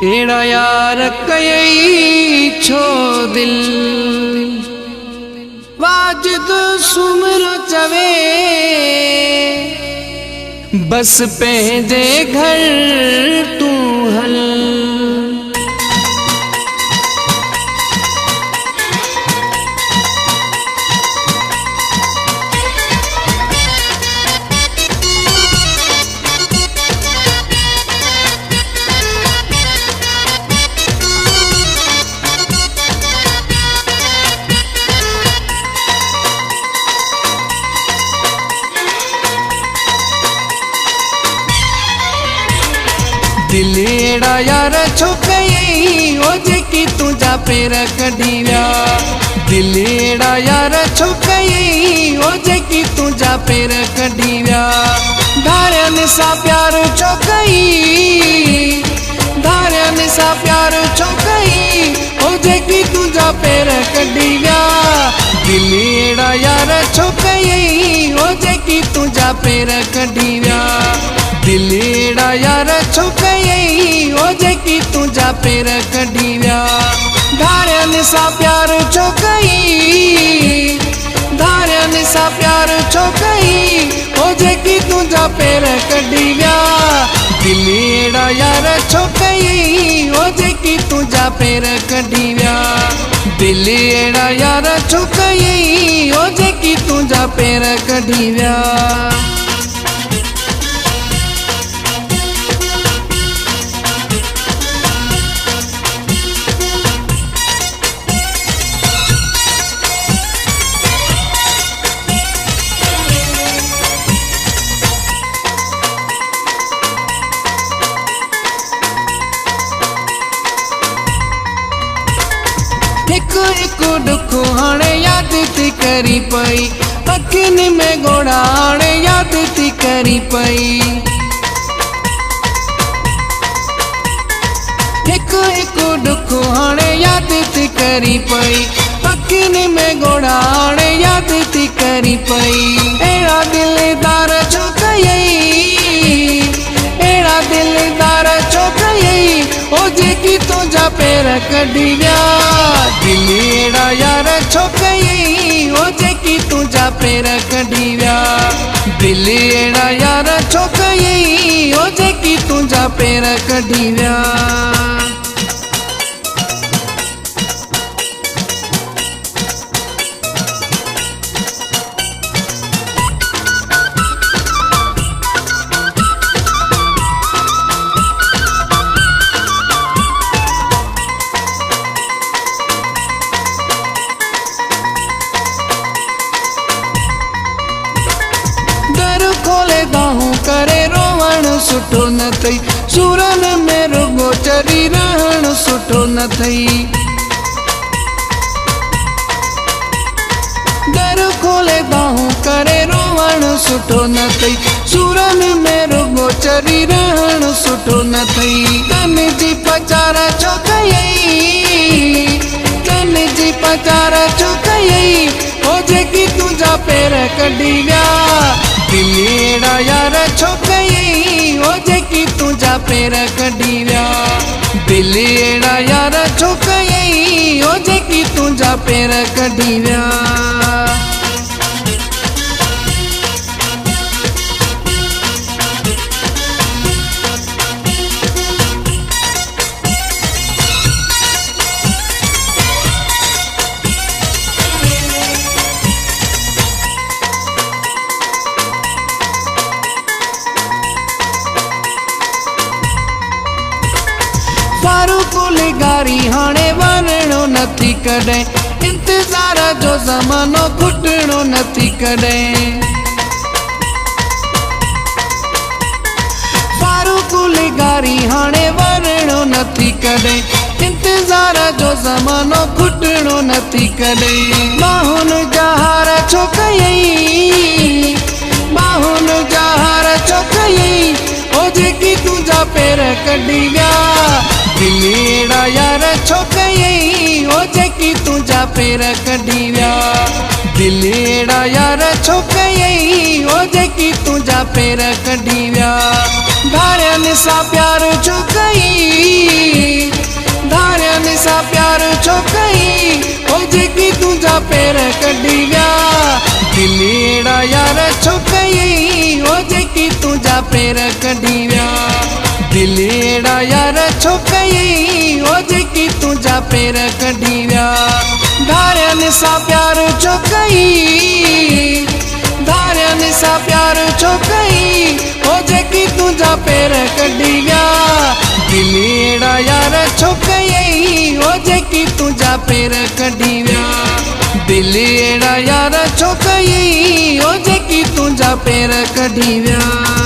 एड़ा यार कई छो दिल वाजिद सुमर चवे बस पंहिंजे घर तू हल। दिल एड़ा यार छो कई ओ जेकी तुझा पैर कढी विया। दिल एड़ा यार छो कई ओ जेकी तुझा पैर कढी विया। धारन सा प्यार छो कई, धारन सा प्यार छो कई ओ जेकी तुझा पैर कढी विया। दिल एड़ा यार छो कई ओ जेकी तुझा पैर कढी विया। दिल एड़ा यार छो कई ओ जेकी तुझा पैर कढी विया। धारन सा प्यार छो कई, धारन सा प्यार छो कई ओ जेकी तुझा पैर कढी विया। दिल एड़ा यार छो कई ओ जेकी तुझा पैर कढी विया। दिल एड़ा यार छो कई ओ जेकी तुझा पैर कढी विया। हिकु हिकु दुख हाणे याद थी करी पई, अखियुनि में गोड़ा हाणे याद थी करी पई। हिकु हिकु दुख हाणे याद थी करी पई, अखियुनि में गोड़ा हाणे याद थी करी पई। एड़ा दिलदार छो कई, एड़ा दिलदार छो कई ओ जेकी तुझा पैर कढी विया। दिल एड़ा यार छो कई ओ जेकी तुझा पैर कढी विया। दिल एड़ा यार छो कई ओ जेकी तुझा पैर कढी विया। खोले दाहूं करे रोवण सुठो न थई, सुरन में रुगो चरी रहण सुठो न थई। दर खोले दाहूं करे रोवण सुठो न थई, सुरन में रुगो चरी रहण सुठो न थई। तन जी पचार छो कई, तन जी पचार छो कई ओ जेकी तुझा पैर कढी विया। दिल एड़ा यार छो कई ओ जेकी तुझा पैर कढी विया। दिल एड़ा यार छो कई ओ जेकी तुझा पैर कढी विया। गारी हाणे वरणो नथी कॾहिं, इंतज़ार जो ज़मानो घुटणो नथी कॾहिं। फारूकुल गारी हाणे वरणो नथी कॾहिं, इंतज़ार जो ज़मानो घुटणो नथी कॾहिं। बाहुन जा हार छो कई, बाहुन जा हार छो कई ओ जेकी तुझा पैर कढी विया। दिल एड़ा यार छो कई ओ जेकी तुझा पैर कढी विया। दिल एड़ा यार छो कई ओ जेकी तुझा पैर कढी विया। धारियनि सां प्यार छो कई, धारियनि सां प्यार छो कई, ओ जेकी तुंहिंजा पेर कढी विया। दिलि अहिड़ा यार छो कई, ओ जेकी तुंहिंजा पेर कढी विया। दिलि अहिड़ा यार छो कई, ओ जेकी तुंहिंजा पेर कढी विया। धारियनि सां प्यार छो कई, धारियनि सां प्यार छो कई, ओ जेकी तुंहिंजा पेर कढी विया। दिलि अहिड़ा यार छो कई, ओ जेकी तुंहिंजा पेर कढी विया। दिलि अहिड़ा यार छो कई, ओ जेकी तुंहिंजा पेर कढी विया।